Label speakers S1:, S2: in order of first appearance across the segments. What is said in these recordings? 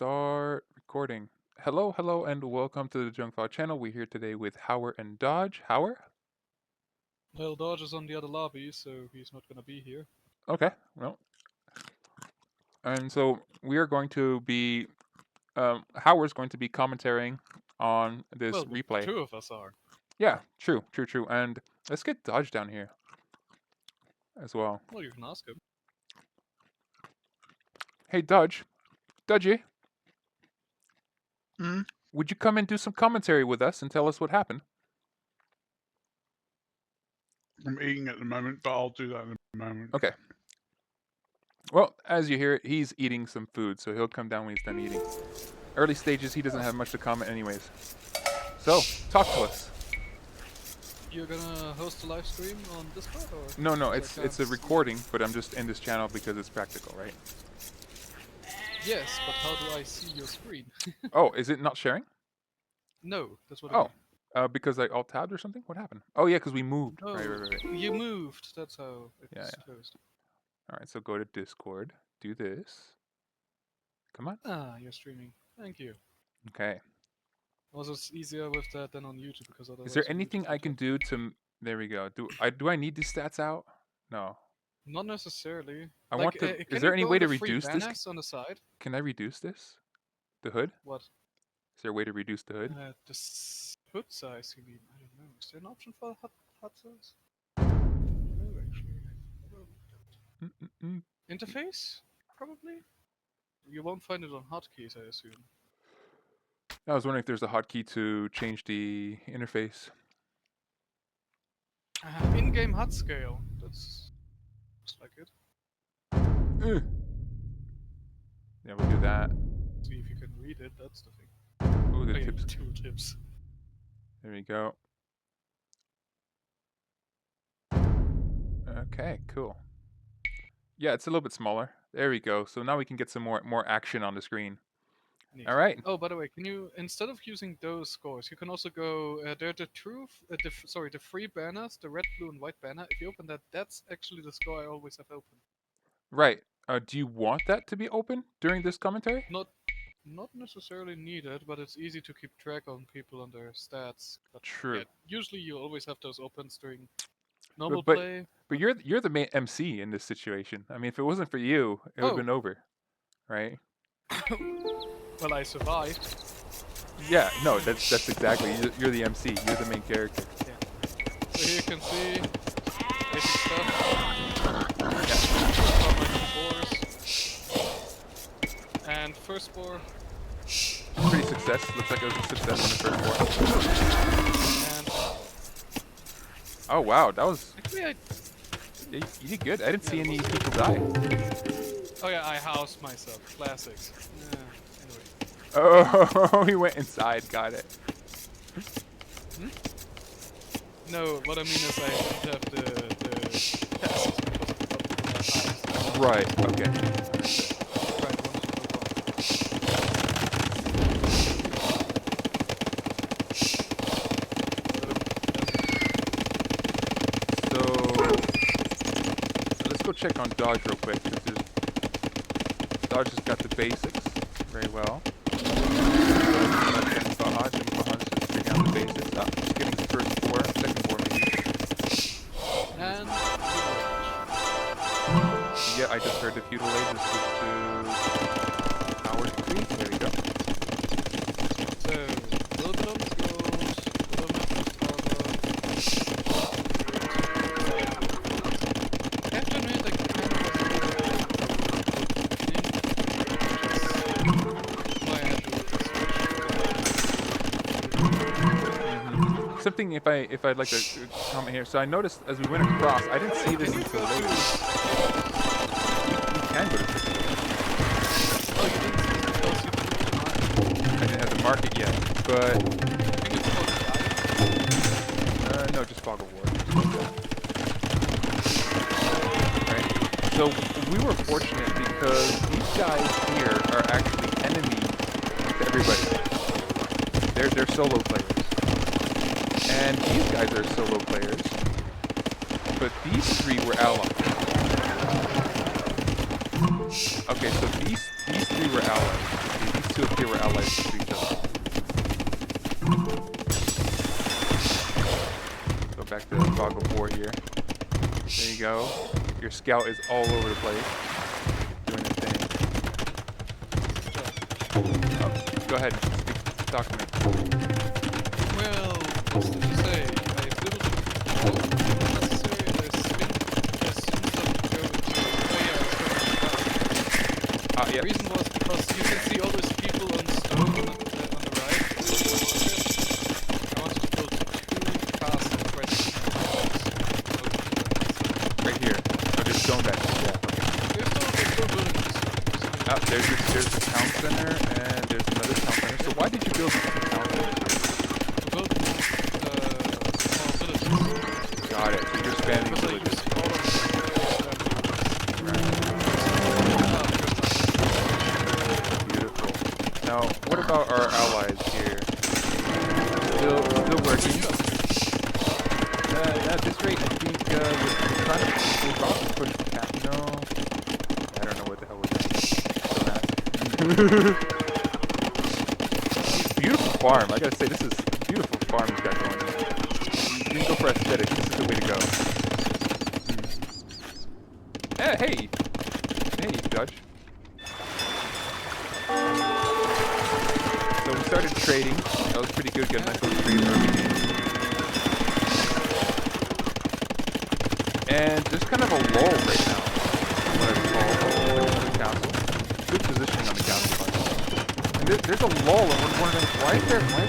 S1: Start recording. Hello, hello, and welcome to the Jungfile channel. We're here today with Hauer and Dodge. Hauer?
S2: Well, Dodge is on the other lobby, so he's not gonna be here.
S1: Okay, well. And so we are going to be, Hauer's going to be commentating on this
S2: Well,
S1: replay.
S2: two of us are.
S1: Yeah, true. And let's get Dodge down here as well.
S2: Well, you can ask him.
S1: Hey, Dodge. Dodgy,
S3: Hmm?
S1: would you come and do some commentary with us and tell us what happened?
S3: I'm eating at the moment, but I'll do that in a moment.
S1: Okay. Well, as you hear, he's eating some food, so he'll come down when he's done eating. Early stages, he doesn't have much to comment anyways. So, talk to us.
S2: You're gonna host a live stream on Discord, or?
S1: No, it's a recording, but I'm just in this channel because it's practical, right?
S2: Yes, but how do I see your screen?
S1: Oh, is it not sharing?
S2: No, that's what I
S1: Oh, because I alt-tabbed or something? What happened? Oh yeah, because we moved.
S2: mean.
S1: Right.
S2: No, you moved. That's how it's
S1: Yeah.
S2: closed.
S1: Alright, so go to Discord. Do this. Come on.
S2: Ah, you're streaming. Thank you.
S1: Okay.
S2: Also, it's easier with that than on YouTube because otherwise.
S1: Is there
S2: on
S1: anything
S2: YouTube
S1: I
S2: you
S1: can do to... There we go. Do I need these stats out? No.
S2: Not necessarily.
S1: I
S2: like,
S1: want to...
S2: can
S1: Is there
S2: you
S1: any
S2: go
S1: way to
S2: on the free
S1: reduce this?
S2: banners on the side?
S1: Can I reduce this? The hood?
S2: What?
S1: Is there a way to reduce the hood?
S2: Hood size, you mean? I don't know. Is there an option for HUD size? No, actually. Interface? Probably? You won't find it on hotkeys, I assume.
S1: I was wondering if there's a hotkey to change the interface.
S2: In-game HUD scale. Looks like it.
S1: Yeah, we'll do that.
S2: See if you can read it, that's the thing.
S1: Ooh, the
S2: Oh, yeah,
S1: tips.
S2: two tips.
S1: There we go. Okay, cool. Yeah, it's a little bit smaller. There we go. So now we can get some more action on the screen.
S2: Neat.
S1: All right.
S2: Oh, by the way, can you, instead of using those scores, you can also go, they're the the free banners, the red, blue, and white banner. If you open that, that's actually the score I always have open.
S1: Right. Do you want that to be open during this commentary?
S2: Not necessarily needed, but it's easy to keep track on people and their stats. But
S1: True.
S2: yeah, usually you always have those opens during normal
S1: But
S2: play.
S1: But you're the main MC in this situation. I mean, if it wasn't for you, it would have been over, right?
S2: Well, I survived.
S1: Yeah. No, that's exactly. You're the MC. You're the main character.
S2: Yeah. So here you can see basic stuff. And first spore.
S1: Pretty success. Looks like it was a success in the first war.
S2: And
S1: Oh wow, that was.
S2: actually,
S1: You did good. I didn't see any people die.
S2: oh yeah, I housed myself. Classics. Anyway.
S1: Oh, he went inside. Got it.
S2: No, what I mean is I didn't have the test because of the
S1: Right. Okay.
S2: Right,
S1: So let's go check on Dodge real quick. Dodge has got the basics very well. Dodge and Bahaj is figuring out the basics. Just getting the first four, second four maybe.
S2: And
S1: Yeah, I just heard the feudal age is switched to power 3. There we go.
S2: so, a little bit on the skills, a little bit on I have to admit, like, kind of
S1: Something if I'd like to comment here. So I noticed as we went across, I didn't see this until later. You can go to physical.
S2: Oh, you didn't see the skills, you
S1: I didn't have the market yet, but
S2: think it's called
S1: no, just Fog of War. Right. So we were fortunate because these guys here are actually enemies to everybody. They're solo players. And these guys are solo players, but these three were allies. Okay, so these three were allies. These two here we're allies with each other. Go back to toggle 4 here. There you go. Your scout is all over the place. Doing his thing. Oh, go ahead. Talk to me.
S2: Well, what did you say? I built all necessary and there's some stuff to go into. Oh yeah,
S1: Yeah.
S2: the reason was because you can see all those people on stone on the right. I wanted to build 2 castles
S1: Right here. Oh, there's stone back there. Yeah.
S2: They're still building this.
S1: There's the town center and there's another town center. So why did you build the town center?
S2: To build small villages.
S1: Got it. So you're spamming
S2: Because I
S1: villages.
S2: use all of
S1: Beautiful. Now, what about our allies here? Still working. At this rate, I think we're trying to push the cap. No, I don't know what the hell we're doing. Beautiful farm. I gotta say, this is a beautiful farm he's got going on. You can go for aesthetics. This is the way to go. Hey, Judge. So we started trading. That was pretty good. Got a nice little trade early. And there's kind of a lull right now. What I call the council. Good positioning on the council. And there's a lull, and we're wondering why is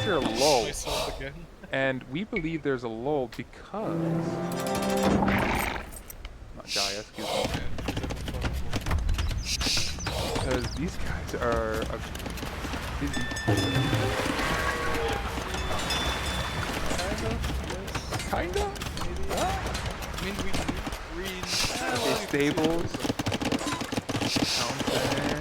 S1: there a lull?
S2: myself again.
S1: And we believe there's a lull because not Gaia, excuse me. Because these guys are kinda?
S2: I mean, we need green.
S1: Okay, stables. Town center.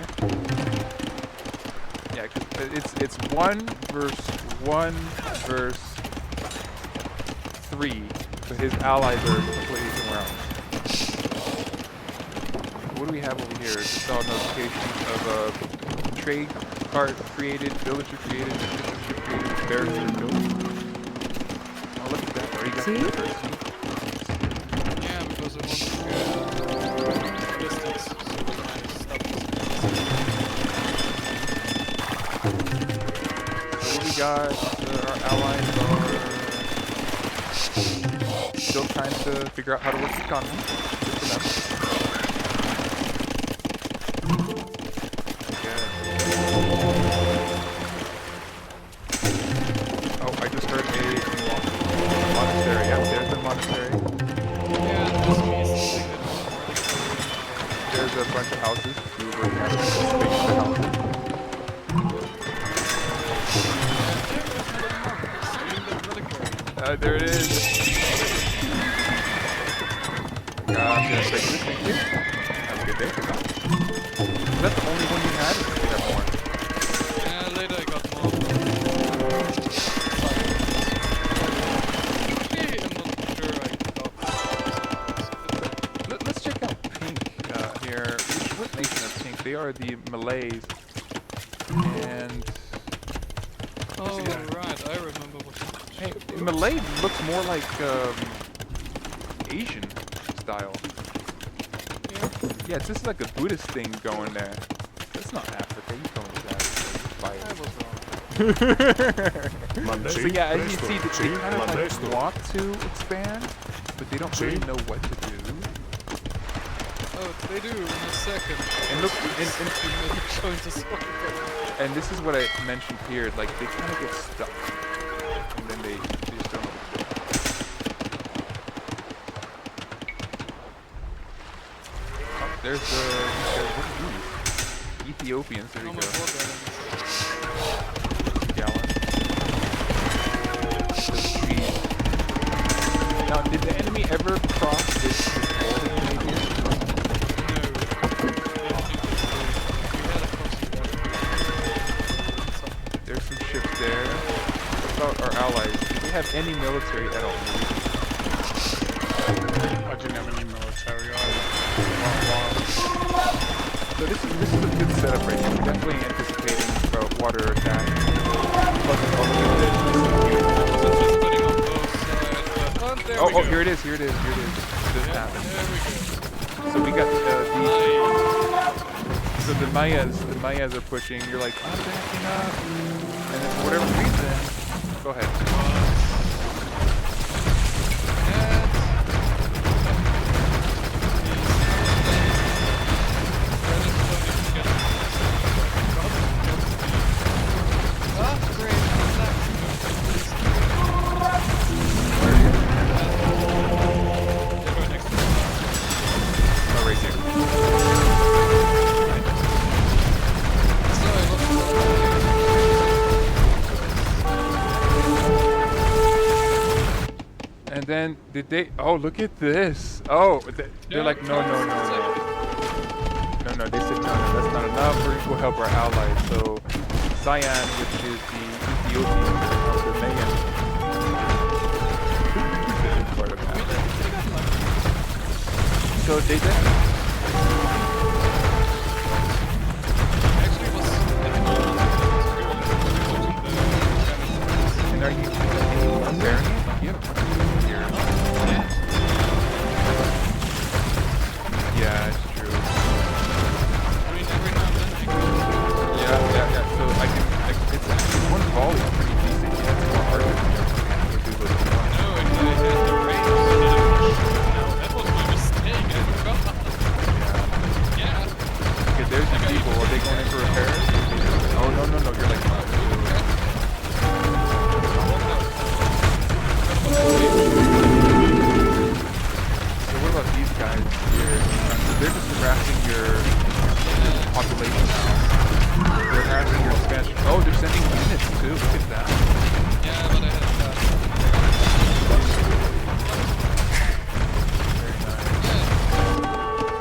S1: Yeah, cause it's 1 versus 3, but his allies are completely somewhere else. What do we have over here? Just saw a notification of a trade cart created, villager created, ship created, barrister built. Oh, look at that! Already got the first.
S2: Yeah, because I want to distance, so when I stop
S1: So what we got? Our allies are still trying to figure out how to work the economy. Good for them. Oh, I just heard a monastery. Yep, there's the monastery. There's a bunch of houses. We were looking at the space for houses. There it is. Thank you. Have a good day. Is that the only one you had? Or did you have more?
S2: Yeah, later I got more. Actually, I'm not sure I got.
S1: Let's check out Pink here. What nation is Pink? They are the Malays. And
S2: Oh, right, I remember what.
S1: hey, Malay looks more like Asian style. Yeah, it's just like a Buddhist thing going there. That's not Africa. You told me that.
S2: I was wrong.
S1: So yeah, as you see, they kind of like want to expand, but they don't really know what to do.
S2: Oh, they do in a second.
S1: And look,
S2: and
S1: and this is what I mentioned here. Like they kind of get stuck, and then they just don't know what to do. Oh, there's what are these? Ethiopians. There you go. Gallon. Now, did the enemy ever cross this border right here? There's some ships there. What about our allies? Do they have any military at all?
S3: I didn't have any military
S1: So this is a good setup right here. We're definitely anticipating about water attack. Plus, oh, look at this.
S2: Since we're splitting on both sides, there we go.
S1: Oh, here it is. Here it is. Here it is. This happened.
S2: There we go.
S1: So we got so the Mayas are pushing. You're like, I'm backing up, and then for whatever reason, go ahead. And then did they? Oh, look at this! Oh, they're like, no. They said no, that's not enough. We're going to go help our allies. So Cyan, which is the Ethiopian of the Mayan part of that. So they did. And are you comparing it? Yeah. Yeah, it's true.
S2: I mean, every now and then I can...
S1: Yeah. So it's actually one volley pretty decent. Yeah, it's more harder than the other.
S2: No, it had the range. No, that was my mistake. I forgot. Yeah.
S1: Okay, there's the people. Are they going in for repairs? Oh, no. You're like, So what about these guys here? So they're just harassing your population now. They're harassing your expansion. Oh, they're sending units too. Look at that.
S2: Yeah, but I had that.
S1: Very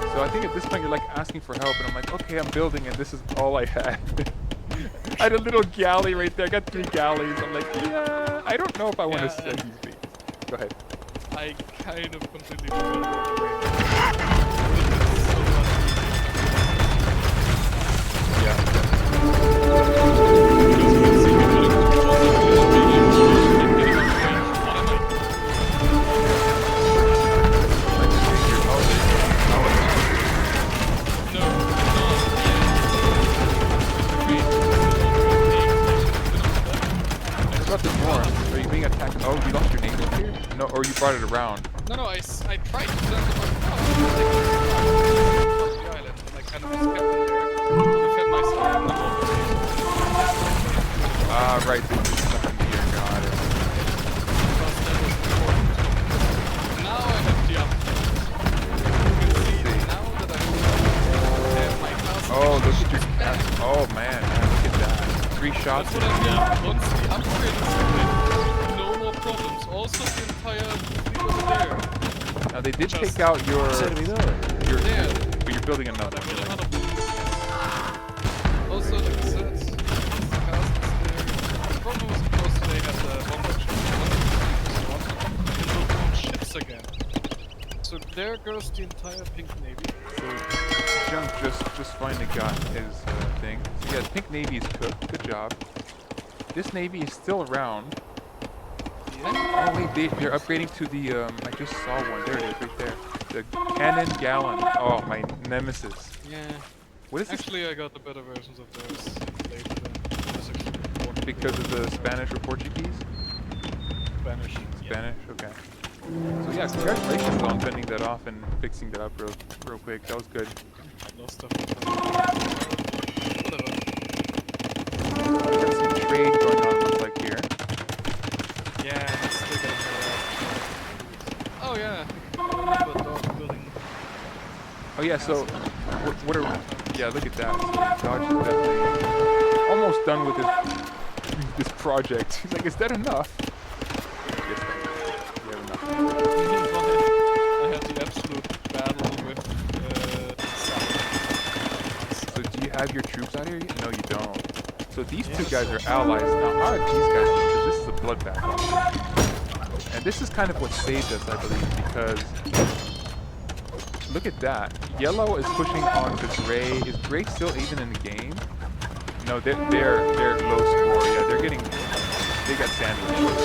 S1: nice. So I think at this point you're like asking for help, and I'm like, okay, I'm building, and this is all I had. I had a little galley right there. I got 3 galleys. I'm like, yeah, I don't know if I want to send these things. Go ahead.
S2: I kind of completely forgot about the range.
S1: Are you being attacked? Oh, you lost your neighbor here? No, or you brought it around?
S2: No, I tried to send them across the island, and I kind of just kept them there. Defend myself.
S1: Ah, right, this is stuck in here, got it.
S2: Now I have the upgrade. You can see now that I have my castle.
S1: Oh, look at your castle. Oh, man, look at that. 3 shots.
S2: That's what I mean. Once the upgrade is complete, no more problems. Also, the entire fleet over there.
S1: Now they did take out your
S2: Yeah.
S1: but you're building another one.
S2: Also, like I said, the castles there. The problem was, of course, they had the bomber ships. They can build their own ships again. So there goes the entire Pink Navy.
S1: So Junk just finally got his thing. So yeah, Pink Navy is cooked. Good job. This Navy is still around.
S2: Yeah.
S1: Oh wait, they're upgrading to the I just saw one. There it is, right there. The Cannon Gallon. Oh, my nemesis.
S2: Yeah.
S1: What is this?
S2: Actually, I got the better versions of those later than
S1: Because of the Spanish or Portuguese?
S2: Spanish.
S1: Spanish, okay. So yeah, congratulations on fending that off and fixing that up real quick. That was good.
S2: Lost stuff. Whatever.
S1: Got some trade going on, looks like here.
S2: Yeah, I'm still getting Oh yeah, I remember dog building.
S1: Oh yeah, so what are yeah? Look at that. So Dodge is definitely almost done with this project. He's like, is that enough? Yes, we have enough.
S2: I had the absolute battle with
S1: So do you have your troops out here yet? No, you don't. So these two guys are allies. Now how are these guys? Because this is a bloodbath. And this is kind of what saved us, I believe, because look at that. Yellow is pushing on to gray. Is gray still even in the game? No, they're low score. Yeah, they got sandwiched.
S2: Both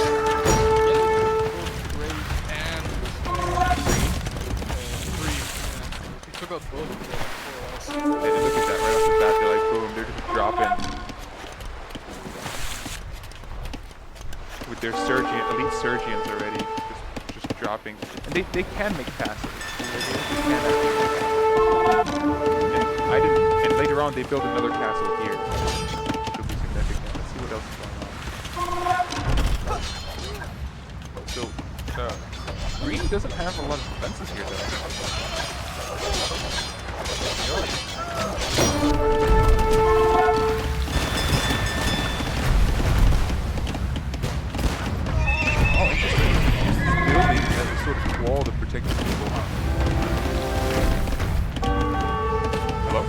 S2: great and free. He took out both of them for us.
S1: Hey, look at that right off the bat. They're like, boom, they're just dropping with their elite surgeons already, just dropping. And they can make passes. They can actually make passes. And later on, they build another castle here. Which will be significant. Let's see what else is going on. So, green doesn't have a lot of defenses here, though. Oh, interesting. This building has a sort of wall to protect the people. Hello?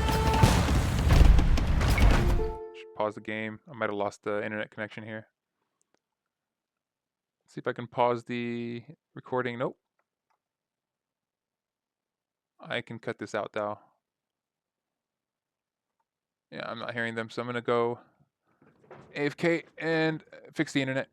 S1: Should pause the game. I might have lost the internet connection here. See if I can pause the recording. Nope. I can cut this out though. Yeah, I'm not hearing them, so I'm gonna go AFK and fix the internet.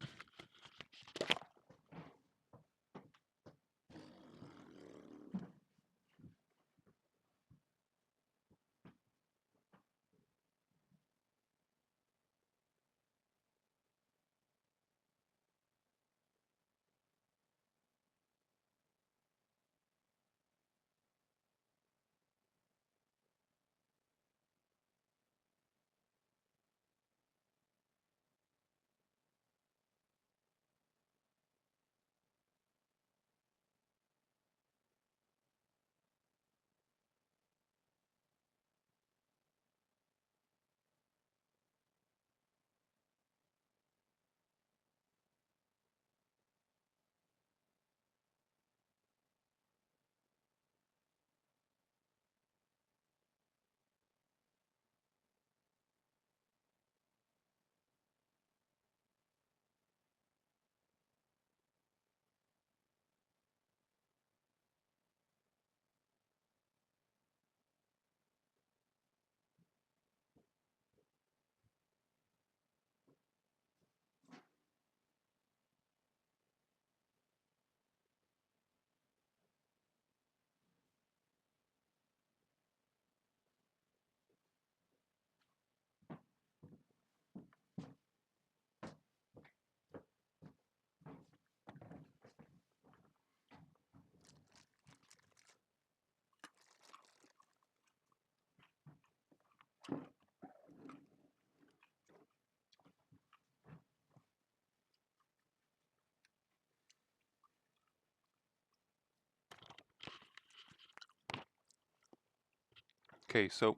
S1: Okay, so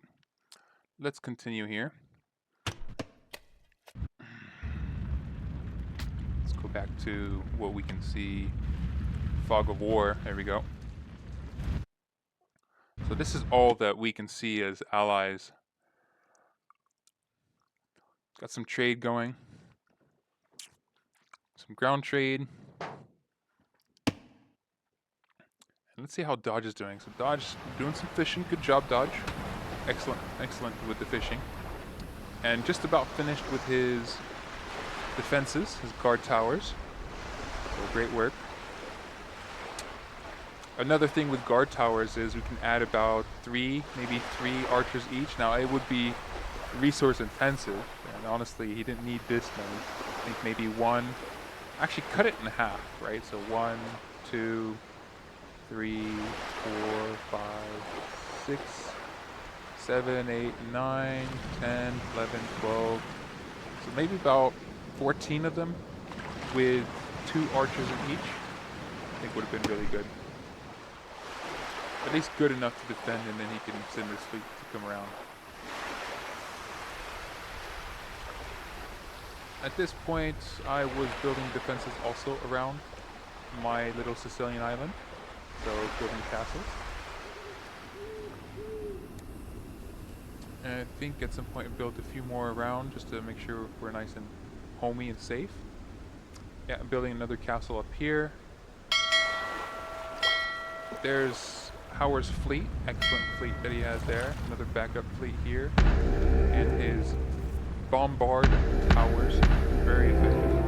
S1: let's continue here. Let's go back to what we can see. Fog of War. There we go. So this is all that we can see as allies. Got some trade going. Some ground trade. And let's see how Dodge is doing. So Dodge doing some fishing. Good job, Dodge. Excellent, excellent with the fishing. And just about finished with his defenses, his guard towers. So great work. Another thing with guard towers is we can add about maybe three archers each. Now it would be resource intensive, and honestly he didn't need this many. I think maybe one, actually cut it in half, right? So 1, 2, 3, 4, 5, 6, 7, 8, 9, 10, 11, 12. So maybe about 14 of them with 2 archers in each. I think would have been really good. At least good enough to defend, and then he can send his fleet to come around. At this point, I was building defenses also around my little Sicilian island, so building castles. And I think at some point I built a few more around just to make sure we're nice and homey and safe. Yeah, I'm building another castle up here. There's Howard's fleet, excellent fleet that he has there. Another backup fleet here. And his bombard towers. Very effective.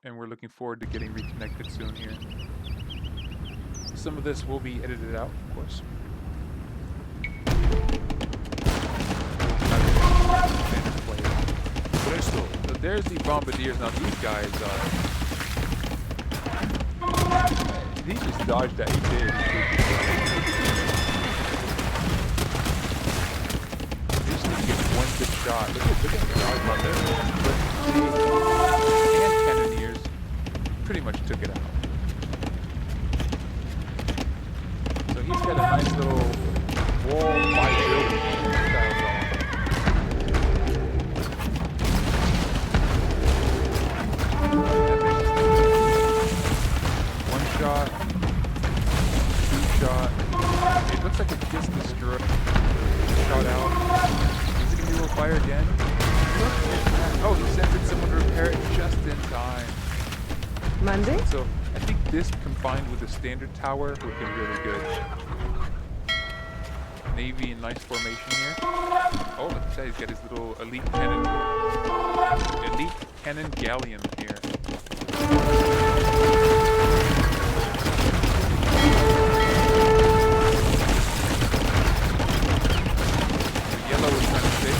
S1: And we're looking forward to getting reconnected soon here. Some of this will be edited out, of course. So there's the bombardiers. Now these guys, he just dodged that. He did. They just need to get one good shot. Look at the dodge on there. But the hand cannoneers pretty much took it out. So he's got a nice little wall by building style going. One shot, two shot. It looks like it just destroyed. Shot out. Is it gonna be able to fire again? Oh, he sent in someone to repair it just in time.
S4: Monday?
S1: So I think this combined with the standard tower would be really good. Navy in nice formation here. Oh, look at that, he's got his little elite cannon galleon here. The yellow is trying to stay.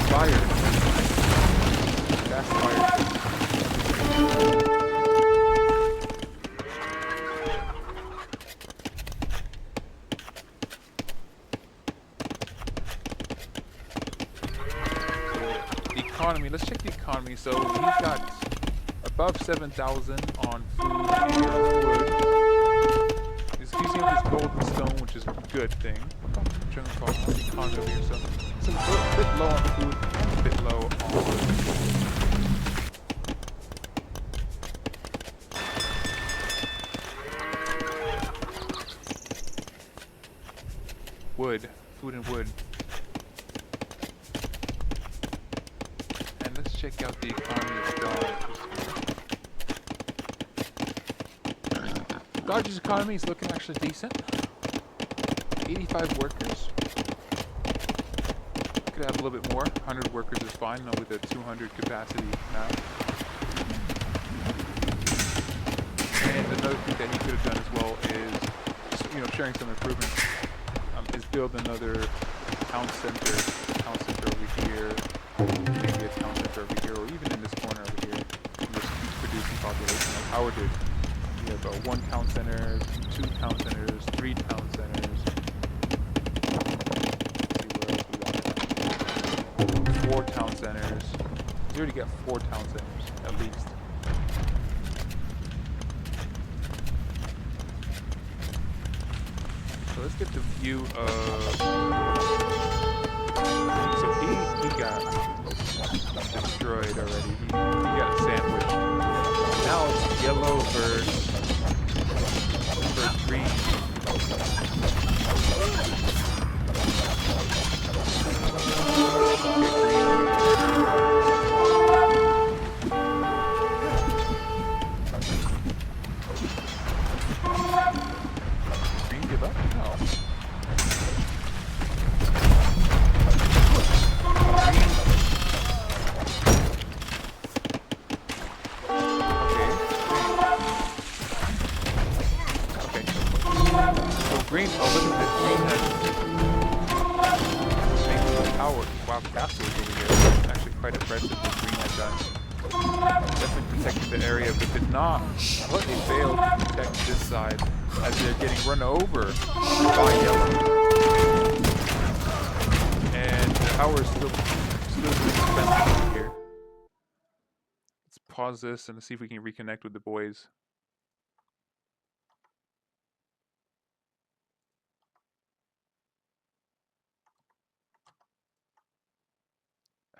S1: Fire. Fast fire. Economy. Let's check the economy. So he's got above 7,000 on food and wood. He's using up his gold and stone, which is a good thing. Economy over here. So it's a bit low on food and a bit low on wood. Food and wood. Let's check out the economy of Dodge. Dodge's economy is looking actually decent. 85 workers. Could have a little bit more. 100 workers is fine, with a 200 capacity now. And another thing that he could have done as well is, sharing some improvements. Is build another town center over here. Maybe a town center over here, or even in this corner over here. And just keeps producing population like Howard did. We have 1 town center, 2 town centers, 3 town centers. Let's see what else we got. 4 town centers. We already got 4 town centers, at least. So let's get the view of... So he got destroyed already. He got sandwiched. Now it's yellow versus green. Green give up? No. Green, oh look at this, green has making the power, wow, castles over here. It's actually quite impressive what green has done. Definitely protecting the area, but did not completely fail to protect this side as they're getting run over by yellow. And the power is still expensive here. Let's pause this and see if we can reconnect with the boys.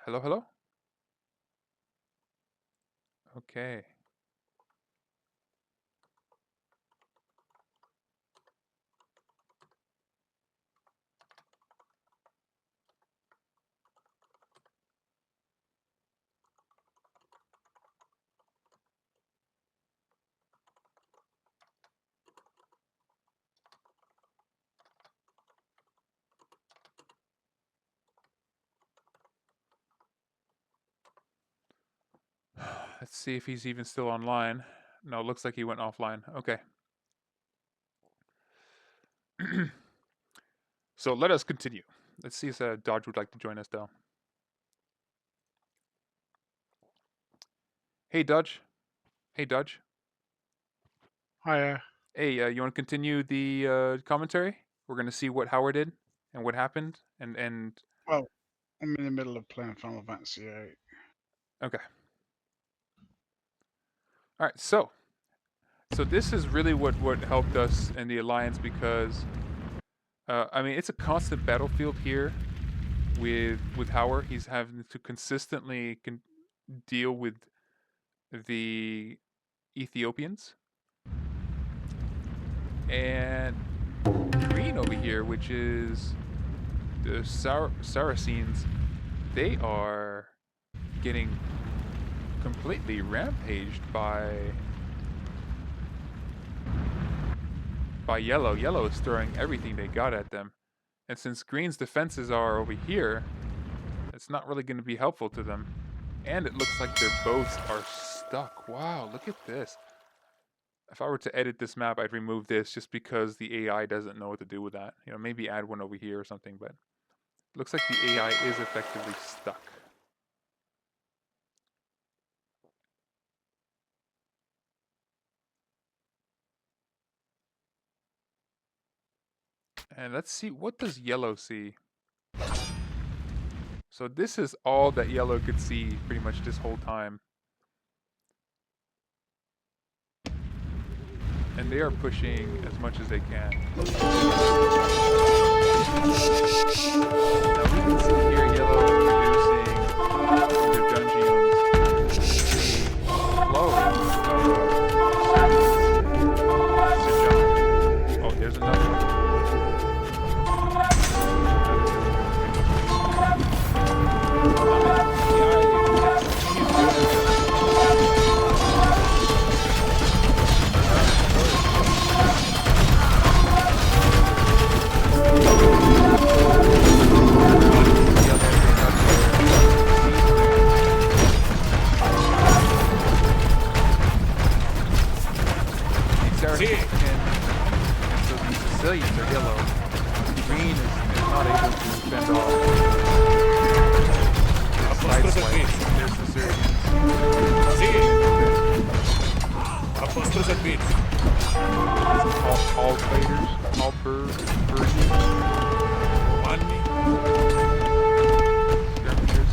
S1: Hello, hello? Okay. Let's see if he's even still online. No, it looks like he went offline. Okay. So let us continue. Let's see if Dodge would like to join us, though. Hey, Dodge. Hey, Dodge.
S3: Hiya.
S1: Hey, you want to continue the commentary? We're going to see what Howard did and what happened. And
S3: Well, I'm in the middle of playing Final Fantasy VIII.
S1: okay. All right, so this is really what helped us in the alliance because I mean it's a constant battlefield here with Howard. He's having to consistently deal with the Ethiopians and Green over here, which is the Saracens. They are getting completely rampaged by Yellow. Yellow is throwing everything they got at them. And since Green's defenses are over here, it's not really going to be helpful to them. And it looks like their boats are stuck. Wow, look at this. If I were to edit this map, I'd remove this just because the AI doesn't know what to do with that. You know, maybe add one over here or something, but it looks like the AI is effectively stuck. And let's see, what does Yellow see? So this is all that Yellow could see pretty much this whole time. And they are pushing as much as they can. Now we can see here Yellow introducing their dungeons the flow of servants. Oh, there's another one. Sicilians are Yellow. Green is not able to fend off. Side swipe. There's the Syrians. All fighters, all Persians. Skirmishers.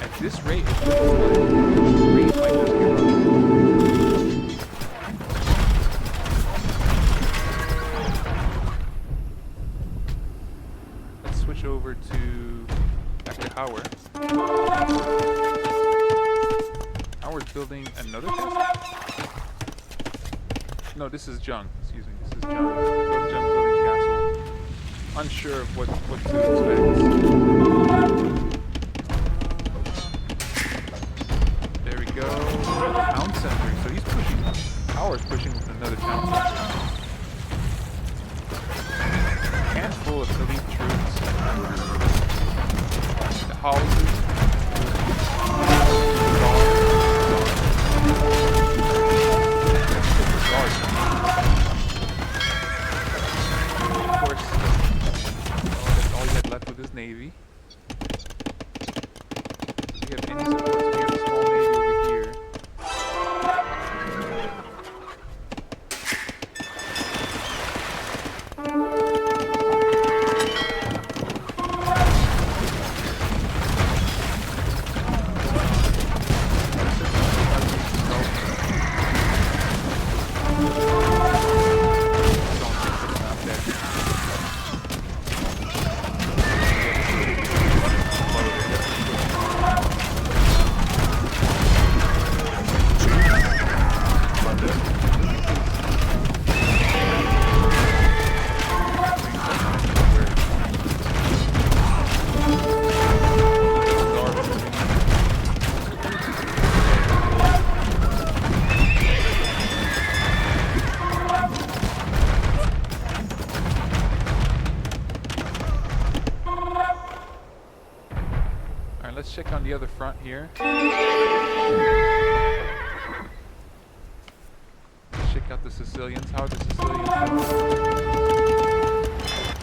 S1: At this rate, it looks like Green might just give up. Over to back to Howard. Howard's building another castle? No, this is Jung. Excuse me, this is Jung. Jung building castle. Unsure of what to expect. There we go. Town center. So he's pushing. Howard's pushing with another town center. Handful of elite troops. The houses. Of course, that's all he had left with his navy. Do we have any supports? We have a small navy over here. the other front here. Check out the Sicilians. How are the Sicilians doing?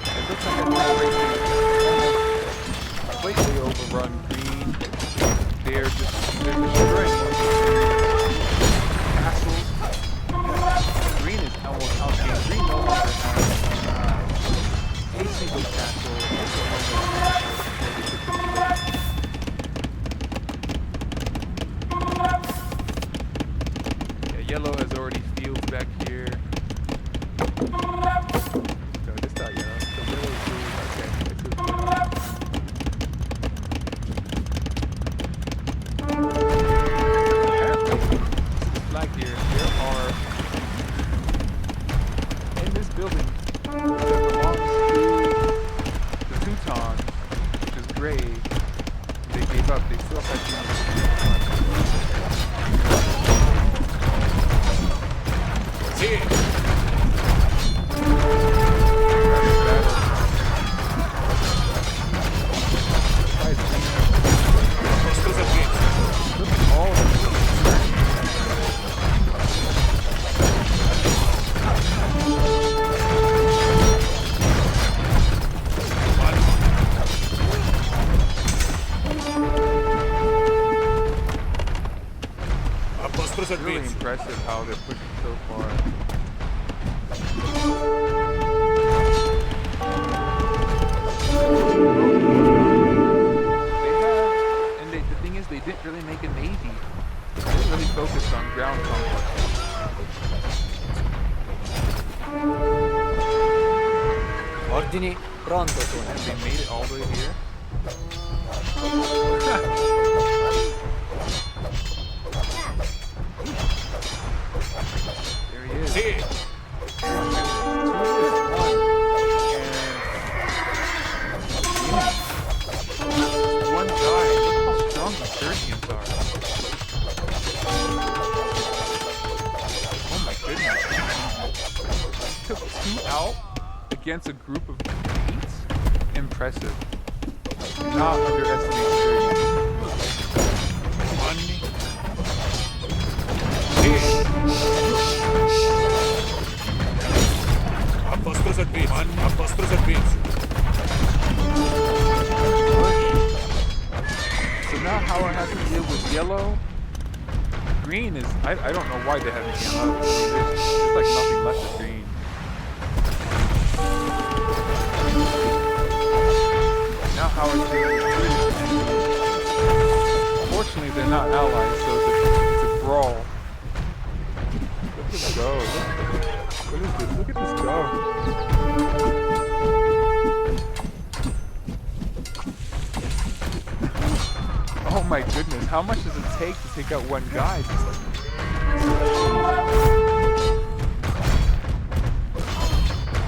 S1: It looks like a completely overrun green. They're destroying castles. Green is almost outgained. Green no longer has a single castle. Yeah, yellow has already fields back here. No, this not yellow. The yellow is blue. Okay, this is blue. Flag here. There are in this building that belongs to the Teuton, which is gray. They gave up. They still had to. See. It's really impressive how they're pushing so far. The thing is, they didn't really make a navy. They really focused on ground conquest.
S5: Ordini pronto
S1: And
S5: sono.
S1: they made it all the way here. There he is.
S5: Sì.
S1: One guy. Look how strong the Serbians are. Oh my goodness. Took 2 out against a group of 8? Impressive. Not underestimate Serbians.
S5: Apostro servizio.
S1: So now Howard has to deal with yellow. Green is, I don't know why they haven't came out. There's like nothing left of green. Now Howard's dealing with blue. Fortunately, they're not allies, so it's a brawl. Look at this go. What is this? Look at this go. Oh my goodness, how much does it take to take out one guy?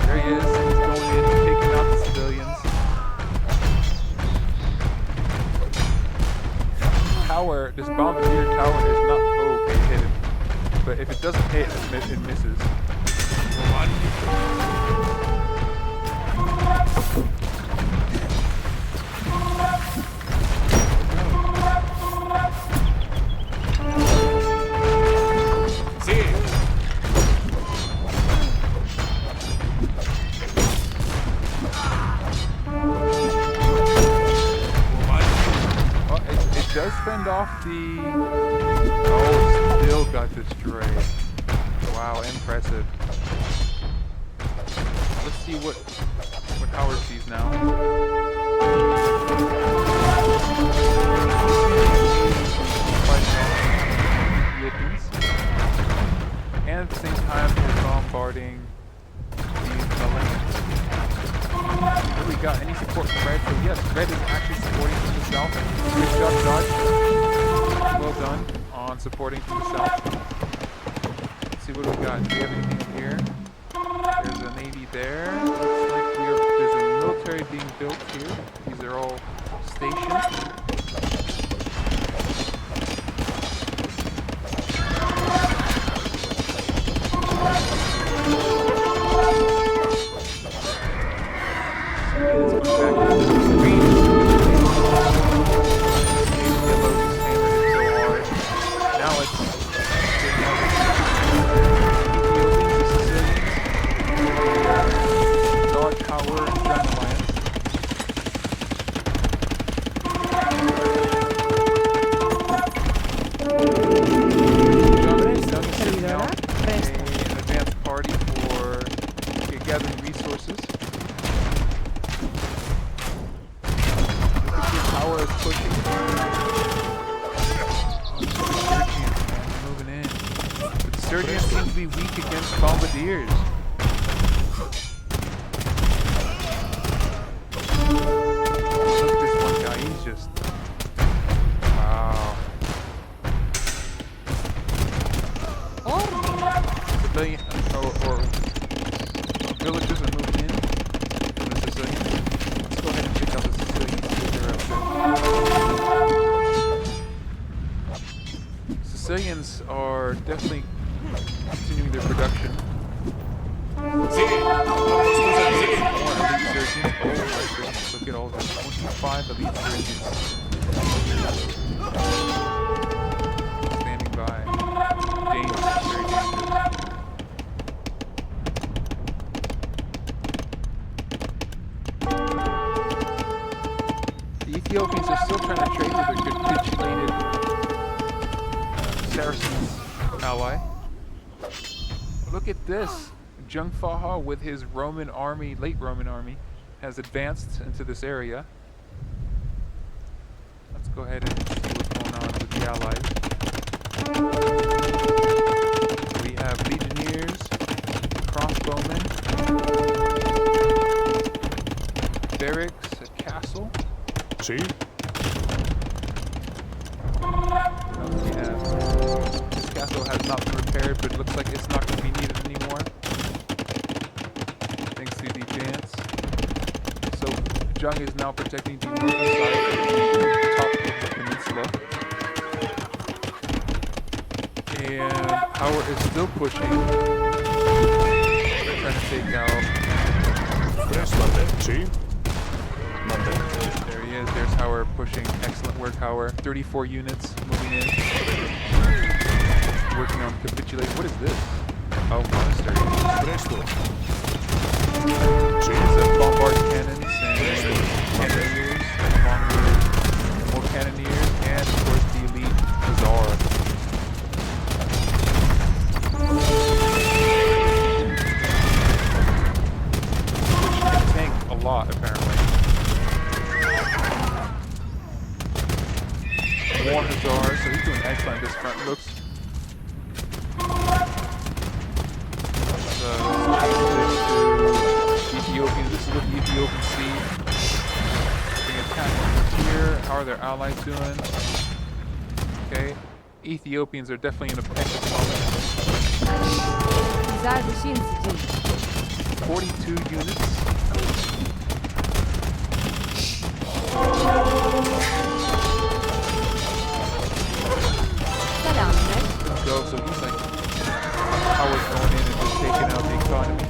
S1: There he is, he's going in, taking out the civilians. Tower, this bombardier tower is not okay hit it. But if it doesn't hit, it misses. Does fend off the... Oh, it still got destroyed. Wow, impressive. Let's see what Howard sees now. And at the same time, we're bombarding these Millennials. Really got any support from Red? So yes, Red is actually supporting from the south. Good job, Dodge. Well done on supporting from the south. Let's see what we got. Do we have anything up here? There's a navy there. Looks like there's a military being built here. These are all stations. Let's go back to the green. Power and Jung Alliance. Jung is sitting out an advanced party for gathering resources. Power is pushing. Moving in. But Surgeons seem to be weak against Bombardiers. Look at this one guy, he's just... Wow. Civilian, or villagers are moving in from the civilians. Let's go ahead and check out the civilians. See what they're up to. Sicilians are definitely continuing their production. More elite surgeons. Oh my goodness, look at all this. 25 elite surgeons. Standing by. Dangerous, very dangerous. The Ethiopians are still trying to trade with their capitulated Saracen ally. Look at this. Jung Faha with his Roman army, late Roman army, has advanced into this area. Let's go ahead and see what's going on with the allies. We have legionnaires, crossbowmen, barracks, a castle.
S5: See?
S1: We have this castle has not been repaired, but it looks like it's not going to be needed anymore. Thanks to the advance. So Jung is now protecting the northern side of the top of the peninsula. And Howard is still pushing. They're trying to take out.
S5: Yes, Monday. See? Monday.
S1: There he is. There's Howard pushing. Excellent work, Howard. 34 units moving in. Working on capitulate. What is this? Oh, monastery.
S5: Presto.
S1: It's a bombard cannons and cannoneers, along with more cannoneers, and of course the elite Bazaar. Which can tank a lot, apparently. More Hussars, so he's doing excellent this front. Looks. Ethiopians. This is what the Ethiopians see. Being attacked here. How are their allies doing? Okay. Ethiopians are definitely in a pinch at the moment. 42 units. Let's go. So he's like, Howard's going in and just taking out the economy.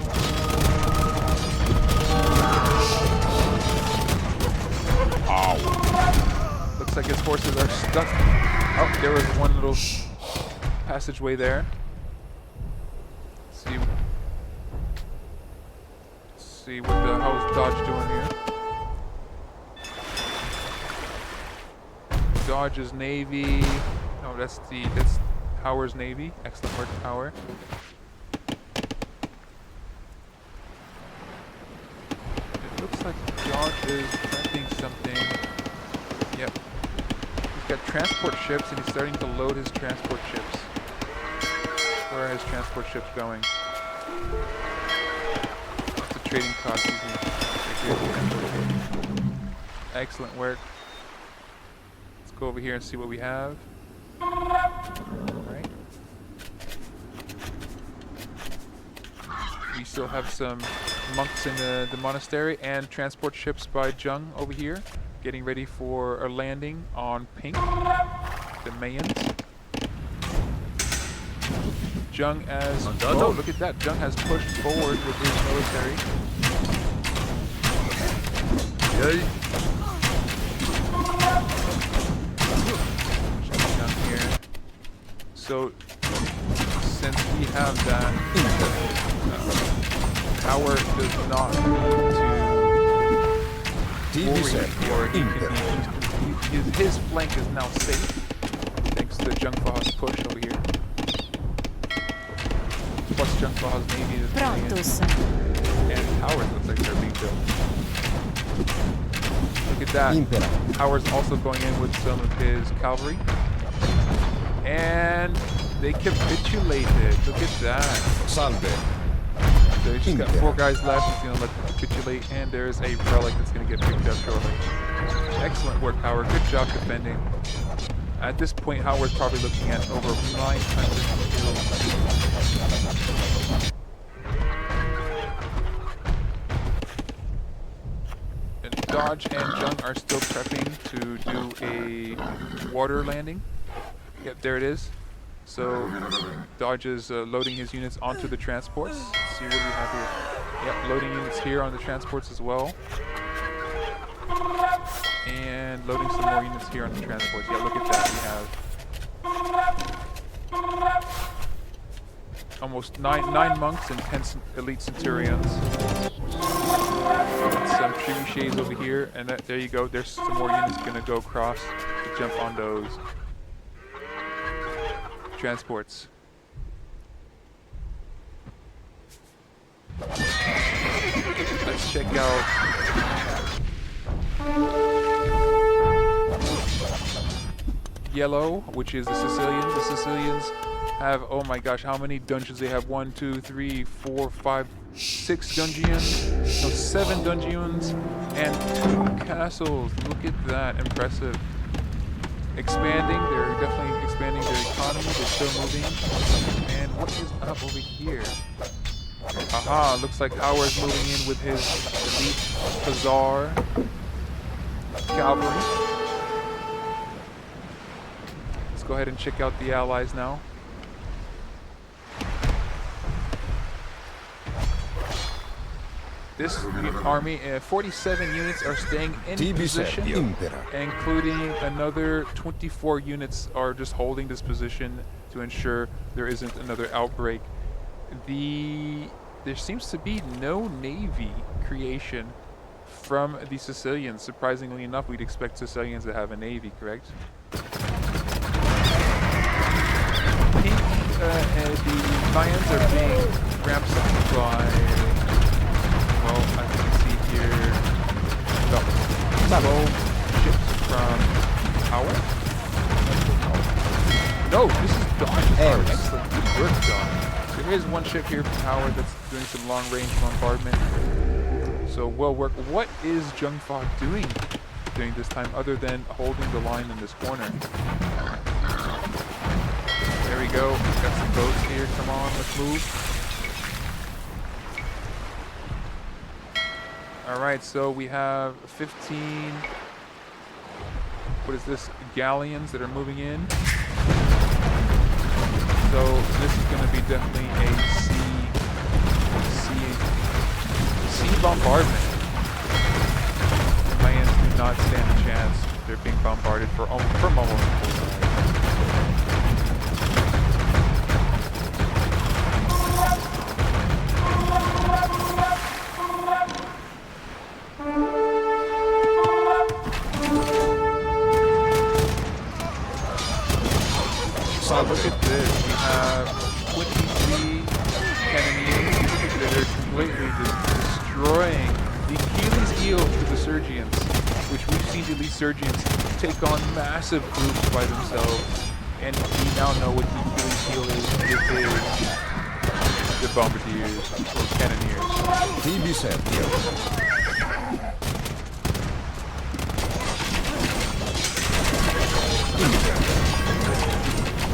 S1: Ow. Looks like his forces are stuck. Oh, there was one little passageway there. Let's see what the hell's Dodge doing here. Dodge's Navy. No, that's Howard's Navy. Excellent work, Howard. It looks like Dodge is prepping something. Yep. He's got transport ships and he's starting to load his transport ships. Where are his transport ships going? That's a trading cost. Excellent work. Let's go over here and see what we have. Alright. We still have some monks in the monastery and transport ships by Jung over here, getting ready for a landing on Pink, the Mayans. Jung as... Oh, look at that. Jung has pushed forward with his military. Yay. Jung here. So, since we have that, Howard does not need to worried for. His flank is now safe thanks to Jungfa's push over here. Plus Jungfa's navy is coming in.
S6: Prontos.
S1: And towers looks like they're being built. Look at that. Towers also going in with some of his cavalry. And they capitulated. Look at that.
S5: Salve.
S1: So he's just got 4 guys left. He's going to let them capitulate. And there's a relic that's going to get picked up shortly. Excellent work, Howard. Good job defending. At this point, Howard's probably looking at over 900 kills. And Dodge and Jung are still prepping to do a water landing. Yep, there it is. So Dodge is loading his units onto the transports. Let's see what we have here. Yep, loading units here on the transports as well. And loading some more units here on the transports. Yeah, look at that. We have almost nine monks and 10 elite centurions. And some trebuchets over here, and there you go. There's some more units gonna go across to jump on those transports. Let's check out yellow, which is the Sicilians. The Sicilians have, oh my gosh, how many dungeons they have? 1, 2, 3, 4, 5, 6 dungeons. No, 7 dungeons and 2 castles. Look at that, impressive. Expanding, they're definitely expanding their economy. They're still moving. And what is up over here? Aha, looks like Howard's moving in with his elite Khazar cavalry. Let's go ahead and check out the allies now. This army, 47 units are staying in position, including another 24 units are just holding this position to ensure there isn't another outbreak. There seems to be no navy creation from the Sicilians. Surprisingly enough, we'd expect Sicilians to have a navy, correct? The Mayans are being ramsacked by, well, as you can see here, about 12 ships from Howard. No, this is Dodge's army. Excellent. Good work, Dodge. There is one ship here from Howard that's doing some long-range bombardment. So, well work. What is Jungfa doing during this time other than holding the line in this corner? There we go. We've got some boats here. Come on, let's move. Alright, so we have 15, what is this, galleons that are moving in. So this is going to be definitely a sea bombardment. The Mayans do not stand a chance. They're being bombarded from almost the whole side. Look at this. We have 23 cannoneers that are completely just destroying the Achilles heel to the Sergians, which we've seen the elite Sergians take on massive groups by themselves. And we now know what the Achilles heel is with the bombardiers or cannoneers.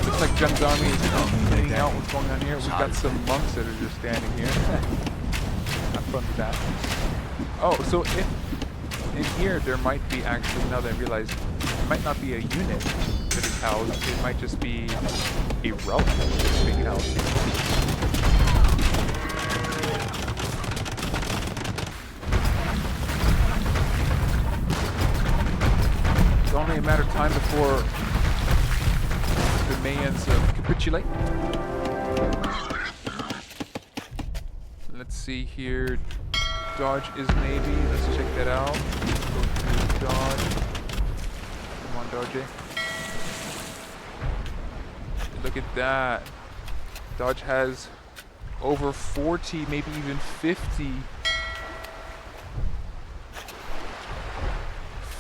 S1: Looks like Jung's army is cleaning out what's going on here. We've got some monks that are just standing here. Have fun with that. Oh, so in here there might be actually, now that I realize, it might not be a unit that is housed. It might just be a relic that's being housed. It's only a matter of time before the Mayans capitulate. Let's see here. Dodge is navy. Let's check that out. Go Dodge. Come on, Dodge. Look at that. Dodge has over 40, maybe even 50,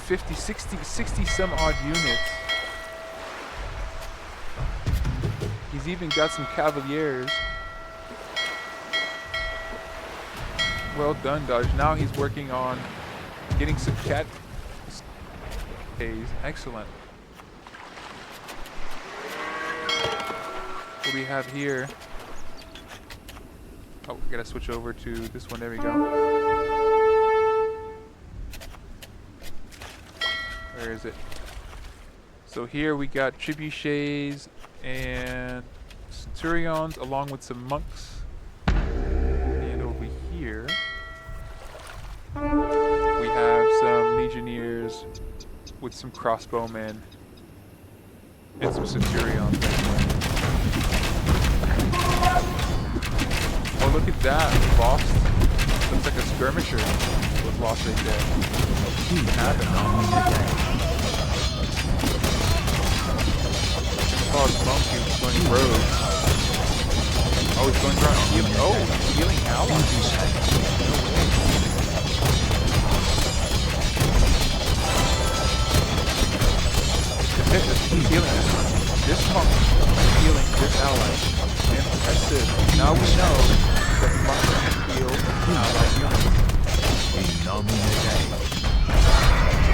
S1: 60 some odd units. He's even got some Cavaliers. Well done, Dodge. Now he's working on getting some cat A's. Excellent. What do we have here? Oh, we gotta switch over to this one. There we go. Where is it? So here we got trebuchets and centurions along with some monks. And over here we have some legionnaires with some crossbowmen and some centurions. Oh, look at that. Lost. Looks like a skirmisher was lost right there. What happened? Oh, the monkey was going rogue. Oh, he's going around healing. Oh, he's healing allies. He's healing this one. This monk is healing this ally. Impressive. Now we know that monk can heal ally units. How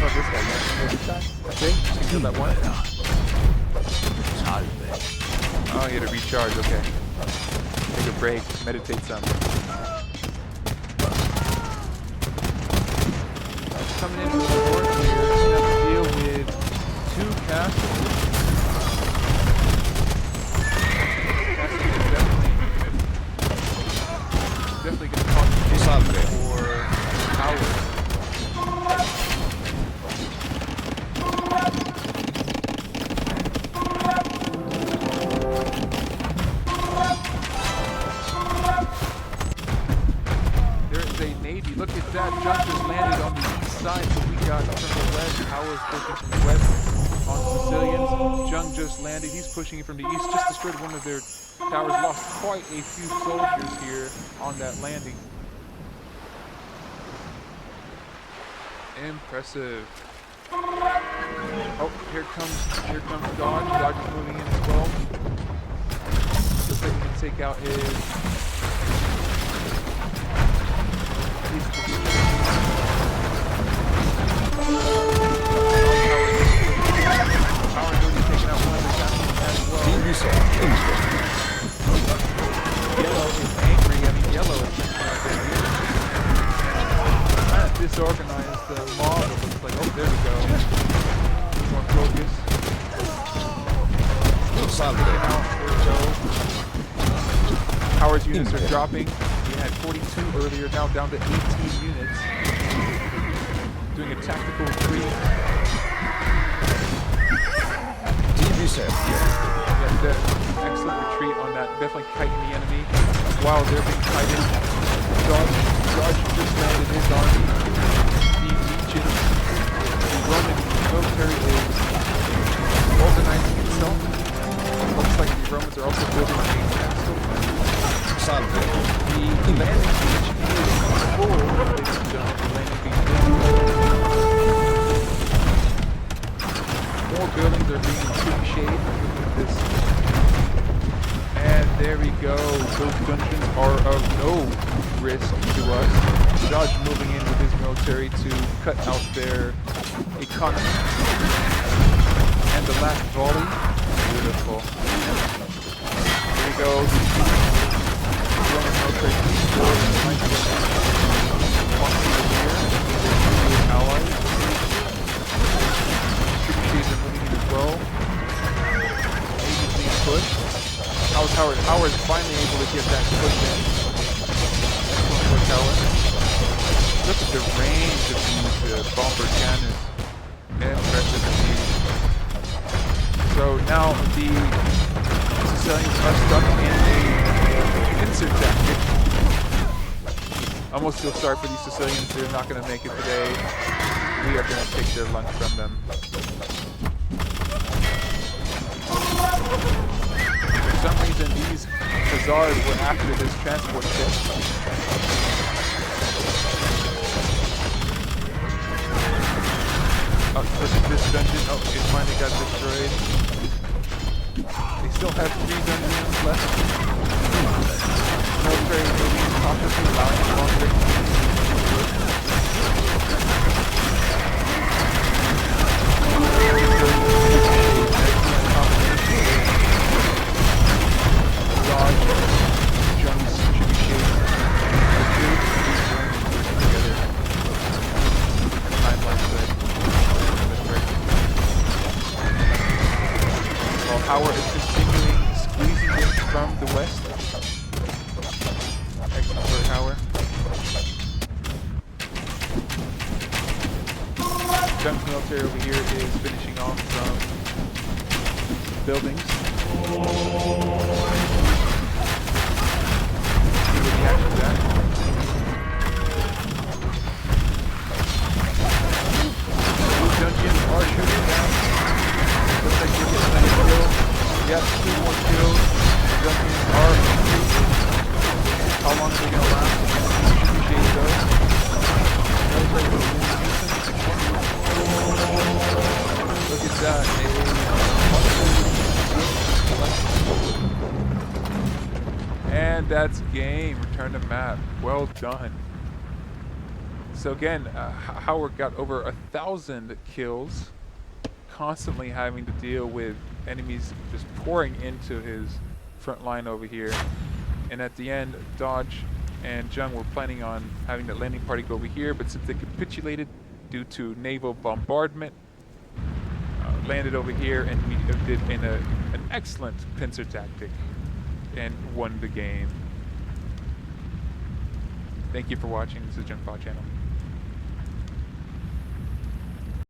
S1: about this guy? You want to heal this guy? Okay, you can kill that one. Oh, he had to recharge, okay. Take a break, meditate some. Coming in from the north here, we have to deal with 2 castles. Castles is definitely going to cause issues for power. Look at that, Junk just landed on the east side, so we got from the west, Powers pushing from the west on Sicilians. Jung just landed, he's pushing from the east, just destroyed one of their towers, lost quite a few soldiers here on that landing. Impressive. Oh, here comes Dodge. Dodge is moving in as well. Looks like he can take out his Yellow is angry. I mean, yellow is kind of disorganized the mob. It looks like, oh, there we go. More focus. Power's units are dropping. We had 42 earlier, now down to 18 units. Doing a tactical retreat. Excellent retreat on that. Definitely kiting the enemy while they're being kited. Dodge just landed his army. The Legion, the Roman military is organizing itself. Looks like the Romans are also building a castle. The landing beach is full, ladies and gentlemen. The landing beach is full. More buildings are being trebucheted. This. And there we go. Those dungeons are of no risk to us. Dodge moving in with his military to cut out their economy. And the last volley. Beautiful. There we go. Roman military allies. Trebuchets are moving in as well. Push. Howard's finally able to get that push in. Excellent push, Howard. Look at the range of these bomber cannons. Impressive indeed. So now the Sicilians are stuck in a pincer tactic. Almost feel sorry for these Sicilians. They're not going to make it today. we are going to take their lunch from them. For some reason, these Hussars were after this transport ship. Oh, this dungeon, oh, it finally got destroyed. They still have 3 dungeons left. Military moving cautiously, allowing long range. Power is continuing squeezing in from the west. Excellent for Power. Junk's military over here is finishing off some buildings. See what he actually got. Dungeons are shooting down. Looks like we're getting another kill. Yep, 2 more kills. Dungeons are increasing. How long are they going to last? Appreciate those. Look at that. And that's game. Return to map. Well done. So again, Howard got over 1,000 kills. Constantly having to deal with enemies just pouring into his front line over here, and at the end Dodge and Jung were planning on having the landing party go over here, but since they capitulated due to naval bombardment, landed over here, and we did an excellent pincer tactic and won the game. Thank you for watching. This is Jung Channel.